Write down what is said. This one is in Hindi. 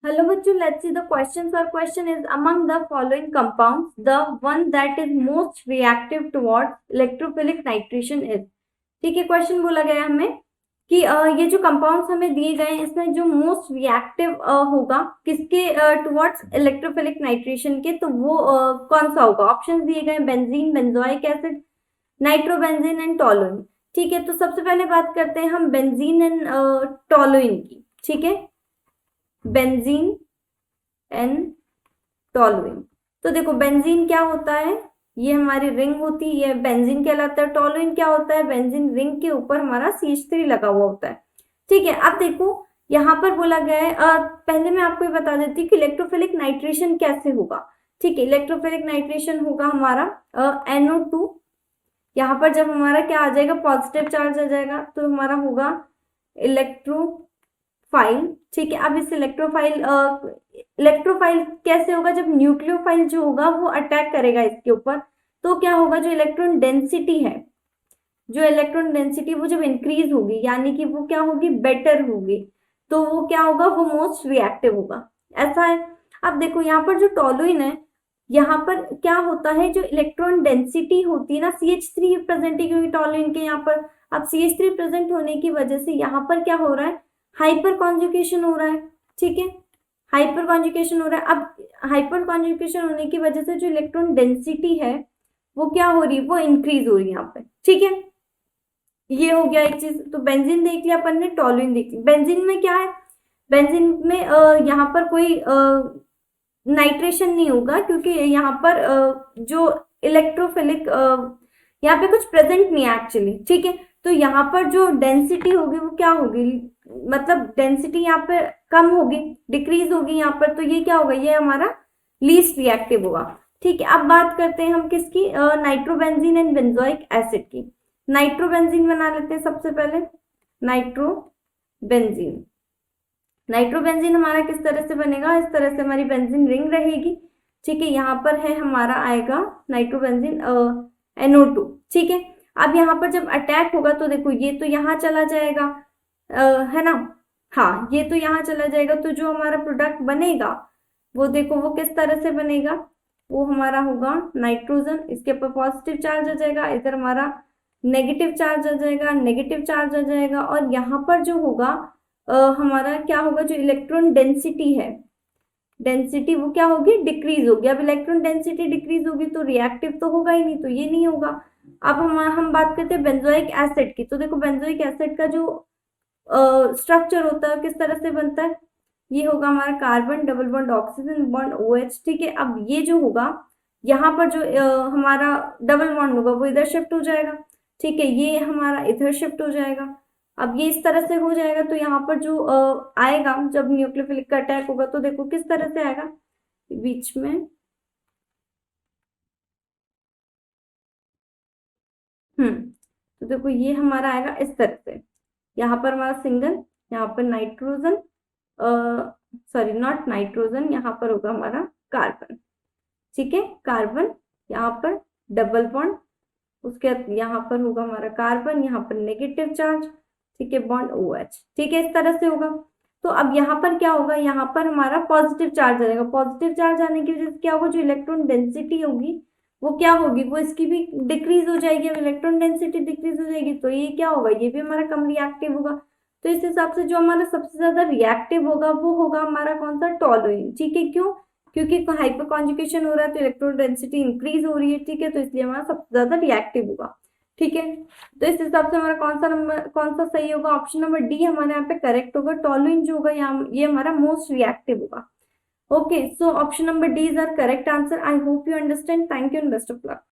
Hello बच्चों, let's see the questions. Our question is among the following compounds, the one that is most reactive towards electrophilic nitration is. ठीक है, क्वेश्चन बोला गया हमें कि ये जो कंपाउंड्स हमें दिए गए हैं इसमें जो मोस्ट रिएक्टिव होगा किसके टुवर्ड्स इलेक्ट्रोफिलिक नाइट्रेशन के, तो वो कौन सा होगा। ऑप्शन दिए गए benzene, benzoic acid, nitrobenzene and toluene. ठीक है, तो सबसे पहले बात करते हैं हम बेंजीन एंड टोलुइन की। ठीक है, बेंजीन एंड टोलुइन। तो देखो बेंजीन क्या होता है, ये हमारी रिंग होती है, ये बेंजीन कहलाता है। टोलुइन क्या होता है, बेंजीन रिंग के ऊपर हमारा CH3 लगा हुआ होता है। ठीक है, अब देखो यहाँ पर बोला गया है, पहले मैं आपको ये बता देती हूँ कि इलेक्ट्रोफिलिक नाइट्रेशन कैसे होगा। ठीक है, इलेक्ट्रोफिलिक नाइट्रेशन होगा हमारा NO2। यहाँ पर जब हमारा क्या आ जाएगा, पॉजिटिव चार्ज आ जाएगा, तो हमारा होगा इलेक्ट्रोफाइल। ठीक है, अब इस इलेक्ट्रोफाइल कैसे होगा, जब न्यूक्लियोफाइल जो होगा वो अटैक करेगा इसके ऊपर, तो क्या होगा, जो इलेक्ट्रॉन डेंसिटी है, जो इलेक्ट्रॉन डेंसिटी वो जब इंक्रीज होगी, यानी कि वो क्या होगी, बेटर होगी, तो वो क्या होगा, वो मोस्ट रिएक्टिव होगा। ऐसा है। अब देखो यहाँ पर जो टोलुइन है, यहाँ पर क्या होता है, जो इलेक्ट्रॉन डेंसिटी होती है ना, CH3 प्रेजेंट है क्योंकि टोलुइन के यहाँ पर, अब CH3 प्रेजेंट होने की वजह से यहाँ पर क्या हो रहा है, हाइपर कॉन्जुगेशन हो रहा है। ठीक है, हाइपर कॉन्जुगेशन हो रहा है। अब हाइपर कॉन्जुगेशन होने की वजह से जो इलेक्ट्रॉन डेंसिटी है वो क्या हो रही है, वो इंक्रीज हो रही है यहाँ पे। ठीक है, ये हो गया एक चीज। तो बेंजीन देख लिया अपन ने, टोलुइन देख लिया। बेंजीन में क्या है, बेंजीन में यहाँ पर कोई नाइट्रेशन नहीं होगा, क्योंकि यहाँ पर जो इलेक्ट्रोफिलिक यहाँ पे कुछ प्रेजेंट नहीं है एक्चुअली। ठीक है, तो यहाँ पर जो डेंसिटी होगी वो क्या होगी, मतलब डेंसिटी यहाँ पे कम होगी, डिक्रीज होगी यहाँ पर, तो ये क्या होगा, ये हमारा लीस्ट रिएक्टिव होगा। ठीक है, अब बात करते हैं हम किसकी, नाइट्रोबेंजीन एंड बेंजोइक एसिड की। नाइट्रोबेंजीन बना लेते हैं सबसे पहले। नाइट्रोबेंजीन, नाइट्रोबेंजीन हमारा किस तरह से बनेगा, इस तरह से हमारी बेंजीन रिंग रहेगी। ठीक है, यहाँ पर है हमारा आएगा नाइट्रोबेंजीन NO2। ठीक है, अब यहाँ पर जब अटैक होगा तो देखो ये तो यहाँ चला जाएगा, है ना, हाँ ये तो यहाँ चला जाएगा, तो जो हमारा प्रोडक्ट बनेगा वो देखो वो किस तरह से बनेगा, वो हमारा होगा नाइट्रोजन, इसके ऊपर पॉजिटिव चार्ज आ जाएगा, इधर हमारा नेगेटिव चार्ज आ जाएगा, नेगेटिव चार्ज आ जाएगा, और यहाँ पर जो होगा हमारा क्या होगा, जो इलेक्ट्रॉन डेंसिटी है, डेंसिटी वो क्या होगी, डिक्रीज होगी। अब इलेक्ट्रॉन डेंसिटी डिक्रीज होगी तो रिएक्टिव तो होगा ही नहीं, तो ये नहीं होगा। अब हम बात करते हैं बेंजोइक एसिड की। तो देखो बेंजोइक एसिड का जो स्ट्रक्चर होता है किस तरह से बनता है, ये होगा हमारा carbon double bond oxygen bond OH। ठीक है, अब ये जो होगा यहाँ पर जो हमारा डबल बॉन्ड होगा वो इधर शिफ्ट हो जाएगा। ठीक है, ये हमारा इधर शिफ्ट हो जाएगा। अब ये इस तरह से हो जाएगा, तो यहाँ पर जो आएगा जब न्यूक्लियोफिलिक का अटैक होगा, तो देखो किस तरह से आएगा, बीच में तो देखो ये हमारा आएगा इस तरह से, यहाँ पर हमारा सिंगल, यहाँ पर नाइट्रोजन, सॉरी नॉट नाइट्रोजन, यहाँ पर होगा हमारा कार्बन। ठीक है, कार्बन, यहाँ पर डबल बॉन्ड, उसके यहाँ पर होगा हमारा कार्बन, यहाँ पर नेगेटिव चार्ज। ठीक है, बॉन्ड OH। ठीक है, इस तरह से होगा। तो अब यहाँ पर क्या होगा, यहाँ पर हमारा पॉजिटिव चार्ज आ जाएगा। पॉजिटिव चार्ज आने की वजह से क्या होगा, जो इलेक्ट्रॉन डेंसिटी होगी वो क्या होगी, वो इसकी भी डिक्रीज हो जाएगी। अब इलेक्ट्रॉन डेंसिटी डिक्रीज हो जाएगी तो ये क्या होगा, ये भी हमारा कम रिएक्टिव होगा। तो इस हिसाब से जो हमारा सबसे ज्यादा रिएक्टिव होगा वो होगा हमारा कौन सा, टोलुइन। ठीक है, क्यों, क्योंकि हाइपर कॉन्जुगेशन हो रहा है तो इलेक्ट्रॉन डेंसिटी इंक्रीज हो रही है। ठीक है, तो इसलिए हमारा सबसे ज्यादा रिएक्टिव होगा। ठीक है, तो इस हिसाब से हमारा कौन सा सही होगा, ऑप्शन नंबर डी हमारे यहाँ पे करेक्ट होगा। टोलुइन जो होगा यहाँ ये हमारा मोस्ट रिएक्टिव होगा। Okay, so option number D is our correct answer. I hope you understand. Thank you and best of luck.